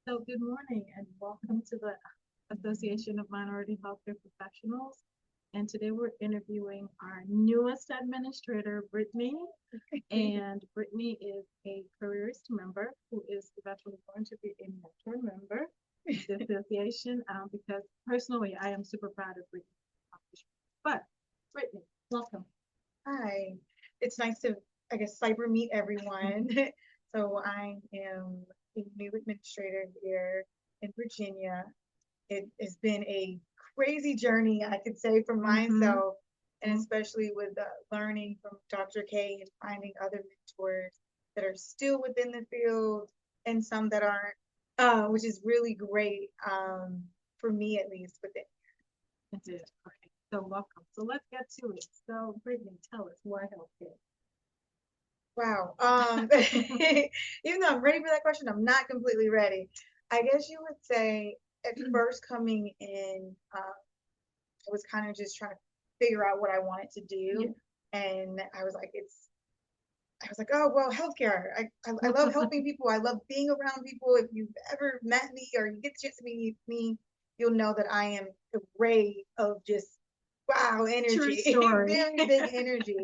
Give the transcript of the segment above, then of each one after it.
So good morning and welcome to the Association of Minority Healthcare Professionals. And today we're interviewing our newest administrator, Brittany. And Brittany is a careerist member who is eventually going to be a mentor member of the association because personally I am super proud of Brittany's accomplishments. But Brittany, welcome. Hi, it's nice to, I guess, cyber meet everyone. So I am a new administrator here in Virginia. It has been a crazy journey, I could say, for myself, and especially with learning from Dr. K and finding other mentors that are still within the field and some that aren't, which is really great for me at least within. It is. Okay. So welcome. So let's get to it. So Brittany, tell us why healthcare. Wow. Even though I'm ready for that question, I'm not completely ready. I guess you would say at first coming in, I was kind of just trying to figure out what I wanted to do. And I was like, oh, well, healthcare. I love helping people. I love being around people. If you've ever met me or you get the chance to meet me, you'll know that I am a ray of just wow energy, very big energy.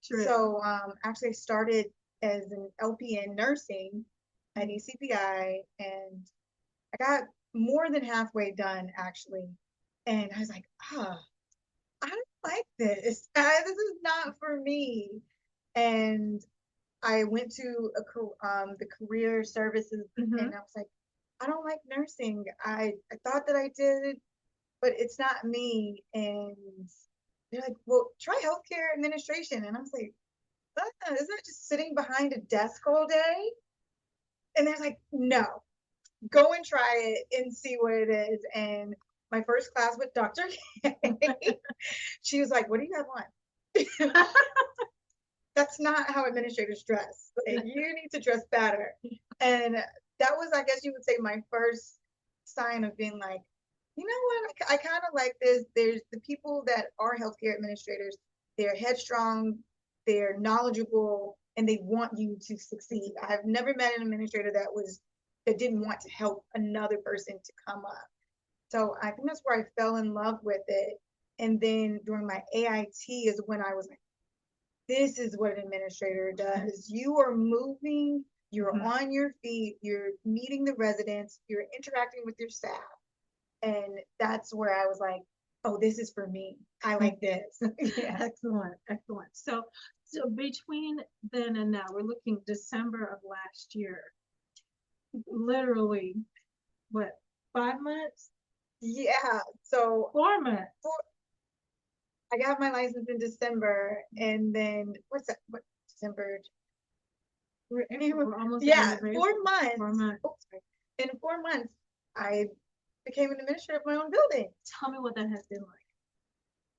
True. So actually I started as an LPN nursing at ECPI and I got more than halfway done actually. And I was like, I don't like this. This is not for me. And I went to the career services and I was like, I don't like nursing. I thought that I did, but it's not me. And they're like, well, try healthcare administration. And I was like, isn't that just sitting behind a desk all day? And they're like, no, go and try it and see what it is. And my first class with Dr. K, she was like, what do you have on? That's not how administrators dress. Like, you need to dress better. And that was, I guess you would say, my first sign of being like, you know what, I kind of like this. There's the people that are healthcare administrators, they're headstrong, they're knowledgeable, and they want you to succeed. I've never met an administrator that didn't want to help another person to come up. So I think that's where I fell in love with it. And then during my AIT is when I was like, this is what an administrator does. You are moving, you're on your feet, you're meeting the residents, you're interacting with your staff. And that's where I was like, oh, this is for me. I like this. Yeah. Excellent, excellent. So between then and now, we're looking December of last year. Literally, what, 5 months? Yeah. So 4 months. I got my license in December, and then what's that? What December? We're almost 4 months. 4 months. Oh, in 4 months, I became an administrator of my own building. Tell me what that has been like.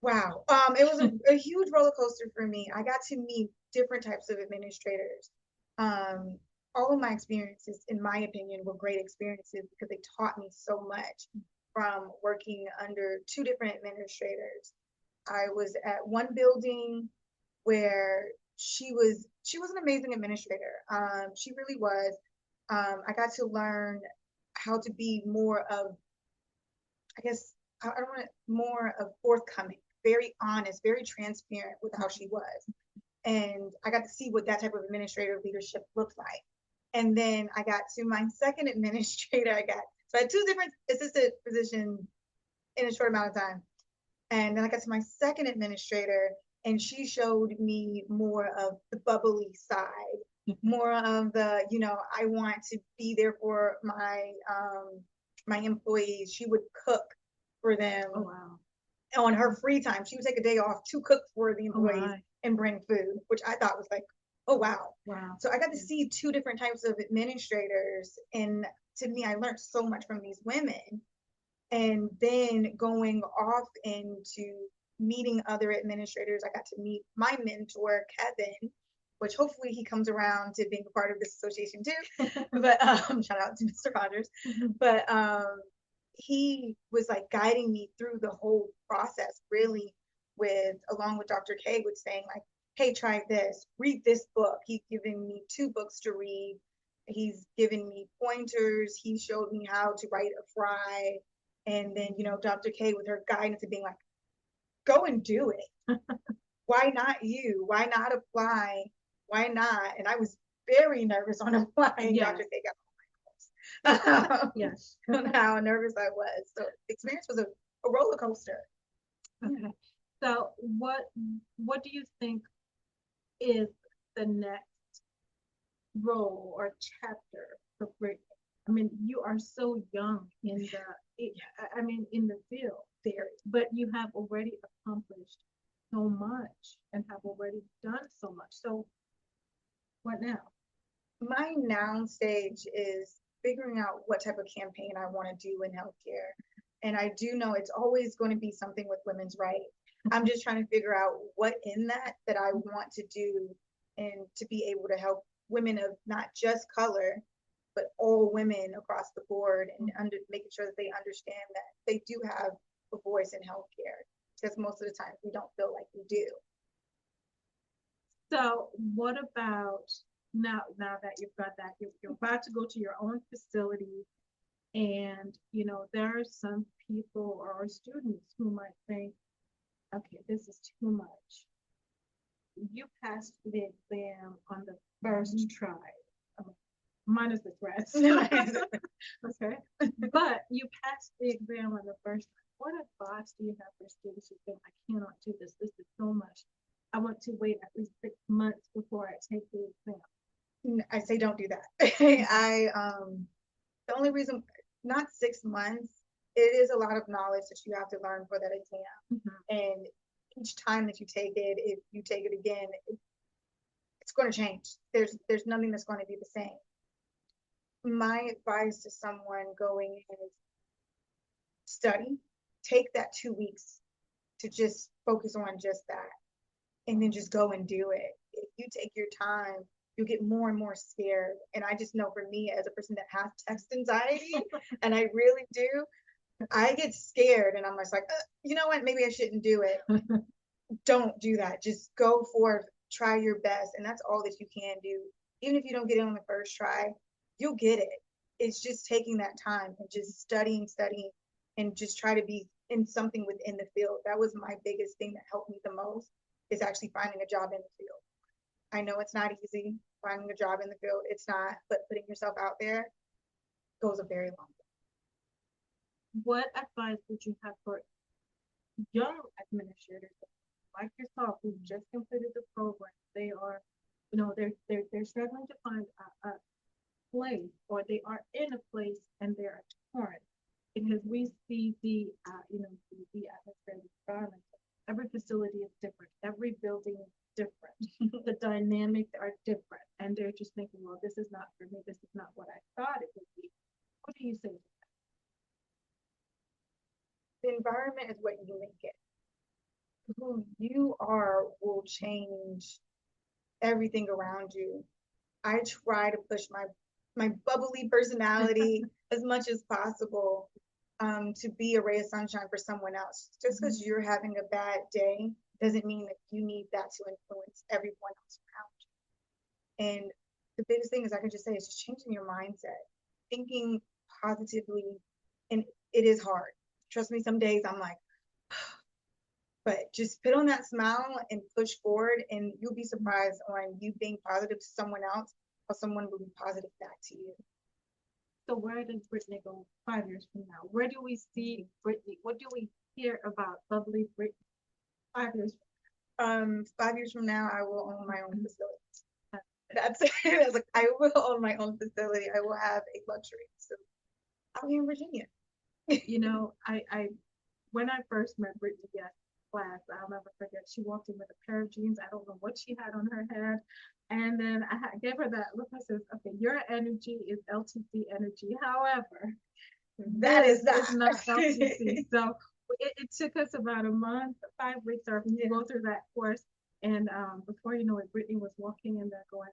Wow. It was a huge roller coaster for me. I got to meet different types of administrators. All of my experiences, in my opinion, were great experiences because they taught me so much from working under two different administrators. I was at one building where she was an amazing administrator. She really was. I got to learn how to be more of, I guess, I don't want to, more of forthcoming, very honest, very transparent with how she was. And I got to see what that type of administrative leadership looked like. And then I got to my second administrator. So I had two different assistant positions in a short amount of time. And then I got to my second administrator, and she showed me more of the bubbly side, more of the, I want to be there for my employees. She would cook for them. Oh, wow. On her free time. She would take a day off to cook for the employees and bring food, which I thought was like, oh, wow. Wow. So I got to see two different types of administrators. And to me, I learned so much from these women. And then going off into meeting other administrators, I got to meet my mentor, Kevin, which hopefully he comes around to being a part of this association too. But shout out to Mr. Rogers. But he was like guiding me through the whole process, really, along with Dr. K, was saying like, hey, try this, read this book. He's giving me two books to read. He's given me pointers. He showed me how to write a fry. And then, Dr. K with her guidance and being like, go and do it. Why not you? Why not apply? Why not? And I was very nervous on applying. Yes. Dr. K got on my nerves. Yes. On how nervous I was. So the experience was a roller coaster. Okay. So what do you think is the next role or chapter for Brittany? I mean, you are so young in in the field there, but you have already accomplished so much and have already done so much. So what now? My now stage is figuring out what type of campaign I want to do in healthcare. And I do know it's always going to be something with women's rights. I'm just trying to figure out what in that I want to do and to be able to help women of not just color, but all women across the board and making sure that they understand that they do have a voice in healthcare, because most of the time we don't feel like we do. So what about now that you've got that, you're about to go to your own facility, and there are some people or students who might think, okay, this is too much. You passed the exam on the first try, minus the threats. Okay, but you passed the exam on the first try. What advice do you have for students who think, I cannot do this? This is so much. I want to wait at least 6 months before I take the exam. I say don't do that. The only reason, not 6 months, it is a lot of knowledge that you have to learn for that exam. And each time that you take it, if you take it again, it's going to change. There's nothing that's going to be the same. My advice to someone going in is study, take that 2 weeks to just focus on just that, and then just go and do it. If you take your time, you get more and more scared. And I just know for me as a person that has text anxiety, and I really do, I get scared and I'm just like, you know what, maybe I shouldn't do it. Don't do that. Just go forth, try your best. And that's all that you can do. Even if you don't get it on the first try, you'll get it. It's just taking that time and just studying, and just try to be in something within the field. That was my biggest thing that helped me the most, is actually finding a job in the field. I know it's not easy finding a job in the field. It's not, but putting yourself out there goes a very long way. What advice would you have for young administrators like yourself who just completed the program? They are, they're struggling to find a place, or they are in a place and they're torn, because we see the administrative environment. Every facility is different. Every building is different. The dynamics are different, and they're just thinking, well, this is not for me. This is not what I thought it would be. What do you say to that? The environment is what you make it. Who you are will change everything around you. I try to push my bubbly personality as much as possible, to be a ray of sunshine for someone else. Just because you're having a bad day doesn't mean that you need that to influence everyone else around you. And the biggest thing is, I can just say, is just changing your mindset, thinking positively. And it is hard. Trust me, some days I'm like, but just put on that smile and push forward, and you'll be surprised on you being positive to someone else, or someone will be positive back to you. So where does Brittany go 5 years from now? Where do we see Brittany? What do we hear about bubbly Brittany 5 years from now? 5 years from now, I will own my own facility. That's it. I was like, I will own my own facility. I will have a luxury facility out here in Virginia. I when I first met Brittany at class, I'll never forget. She walked in with a pair of jeans. I don't know what she had on her head. And then I gave her that look. I says, okay, your energy is LTC energy. However, that is not LTC. So it took us about a month, 5 weeks, or to go through that course. And before you know it, Brittany was walking in there going,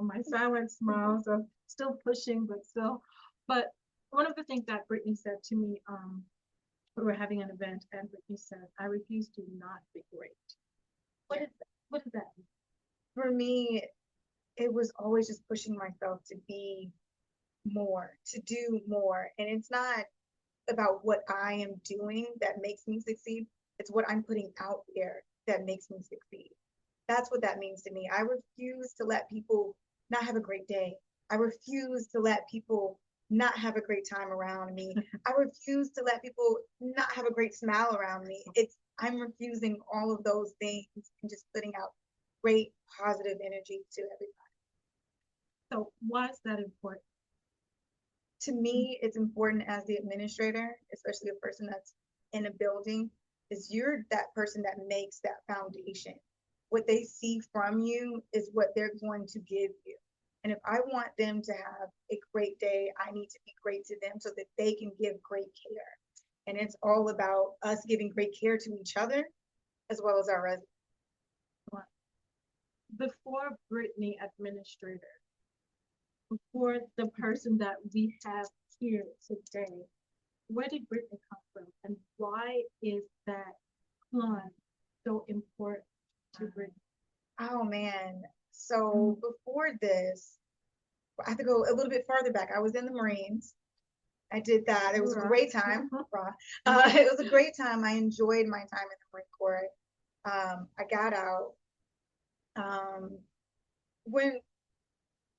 my silent smiles of still pushing, but still. But one of the things that Brittany said to me, we were having an event, and Brittany said, I refuse to not be great. What does that mean? For me, it was always just pushing myself to be more, to do more. And it's not about what I am doing that makes me succeed. It's what I'm putting out there that makes me succeed. That's what that means to me. I refuse to let people not have a great day. I refuse to let people not have a great time around me. I refuse to let people not have a great smile around me. I'm refusing all of those things and just putting out great positive energy to everybody. So why is that important? To me, it's important as the administrator, especially a person that's in a building, is you're that person that makes that foundation. What they see from you is what they're going to give you. And if I want them to have a great day, I need to be great to them so that they can give great care. And it's all about us giving great care to each other as well as our residents. Before Brittany administrator, before the person that we have here today, where did Brittany come from, and why is that plunge so important to Brittany? Oh man. So before this, I have to go a little bit farther back. I was in the Marines. I did that. It was a great time. It was a great time. I enjoyed my time in the Marine Corps. I got out. When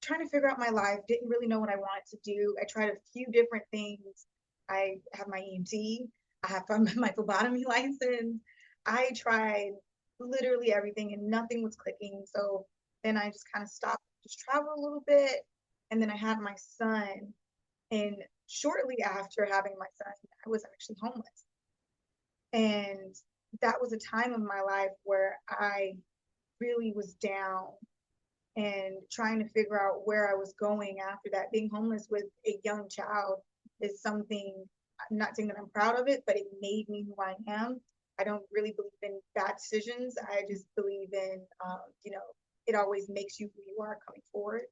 trying to figure out my life, didn't really know what I wanted to do. I tried a few different things. I have my EMT. I have my phlebotomy license. I tried literally everything and nothing was clicking. So then I just kind of stopped, just travel a little bit. And then I had my son. And shortly after having my son, I was actually homeless. And that was a time of my life where I really was down and trying to figure out where I was going after that. Being homeless with a young child is something, I'm not saying that I'm proud of it, but it made me who I am. I don't really believe in bad decisions. I just believe in, it always makes you who you are coming forward.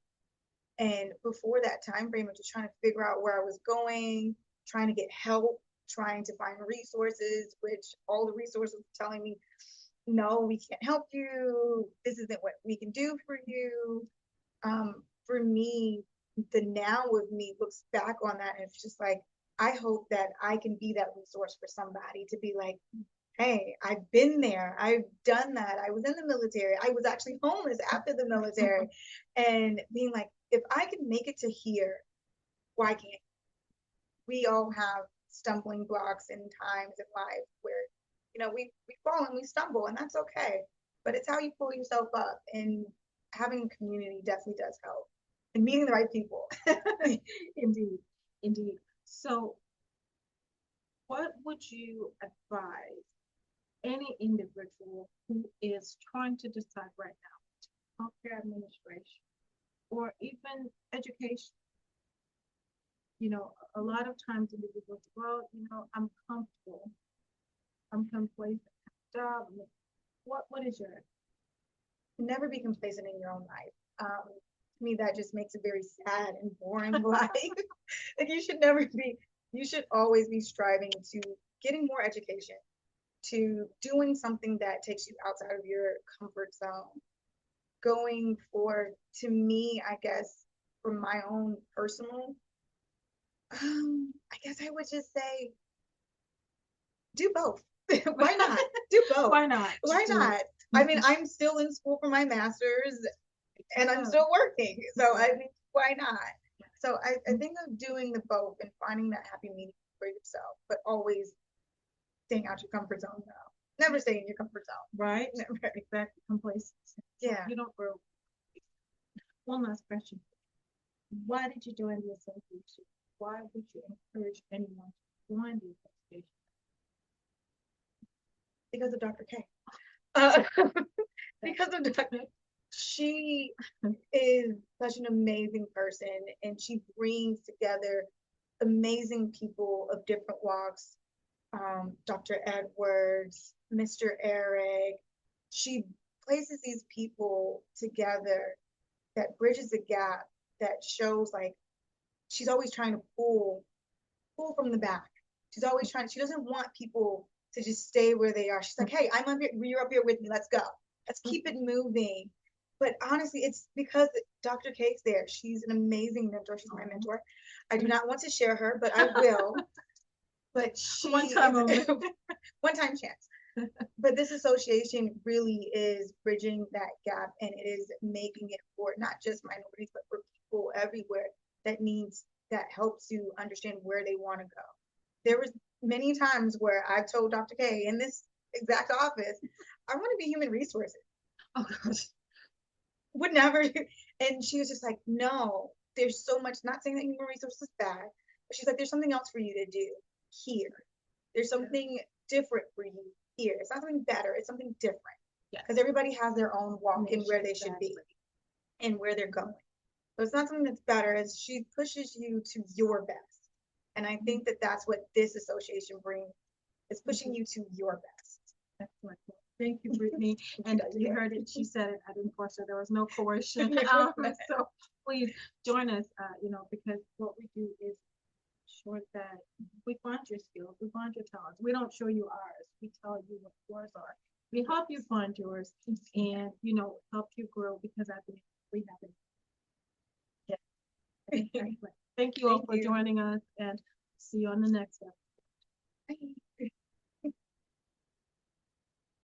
And before that time frame of just trying to figure out where I was going, trying to get help, trying to find resources, which all the resources were telling me, no, we can't help you. This isn't what we can do for you. For me, the now of me looks back on that and it's just like, I hope that I can be that resource for somebody to be like, hey, I've been there. I've done that. I was in the military. I was actually homeless after the military. And being like, if I can make it to here, why can't we all have stumbling blocks and times in life where we fall and we stumble, and that's okay. But it's how you pull yourself up, and having a community definitely does help, and meeting the right people. Indeed, indeed. So, what would you advise any individual who is trying to decide right now, healthcare administration, or even education? A lot of times individuals, well, I'm comfortable. I'm complacent. Job. What is your? Never be complacent in your own life. To me, that just makes a very sad and boring life. Like you should always be striving to getting more education, to doing something that takes you outside of your comfort zone. Going for, to me, I guess, for my own personal, I guess I would just say, do both. Why not? Do both. Why not? Why not? I mean, I'm still in school for my master's and I'm still working. So I mean, why not? So I think of doing the both and finding that happy medium for yourself, but always staying out your comfort zone though. Never stay in your comfort zone. Right? Never. Exactly. Complacency. Yeah. You don't grow. One last question. Why did you join the association? Why would you encourage anyone to join the association? Because of Dr. K. Because of Dr. She is such an amazing person, and she brings together amazing people of different walks. Dr. Edwards, Mr. Eric. She places these people together that bridges the gap, that shows like she's always trying to pull from the back. She's always trying, she doesn't want people to just stay where they are. She's like, hey, I'm up here, you're up here with me, let's go. Let's keep it moving. But honestly, it's because Dr. Kate's there. She's an amazing mentor. She's my mentor. I do not want to share her, but I will. But she One time only. one time chance. But this association really is bridging that gap, and it is making it for not just minorities, but for people everywhere that needs that help to understand where they want to go. There was many times where I've told Dr. K in this exact office, I want to be human resources. Oh gosh. Would never. And she was just like, no, there's so much, not saying that human resources is bad, but she's like, there's something else for you to do here. There's something different for you here. It's not something better, it's something different. Yeah. Because everybody has their own walk in where they should be Exactly. and where they're going. So it's not something that's better, it's she pushes you to your best. And I think that that's what this association brings, is pushing you to your best. Excellent. Thank you, Brittany. And you heard it, she said it, I didn't force her, there was no coercion. So please join us, because what we do is sure that we find your skills, we find your talents. We don't show you ours, we tell you what yours are. We help you find yours and, help you grow, because I think we have it. Yeah. Excellent. Thank you all for joining us, and see you on the next episode. Bye.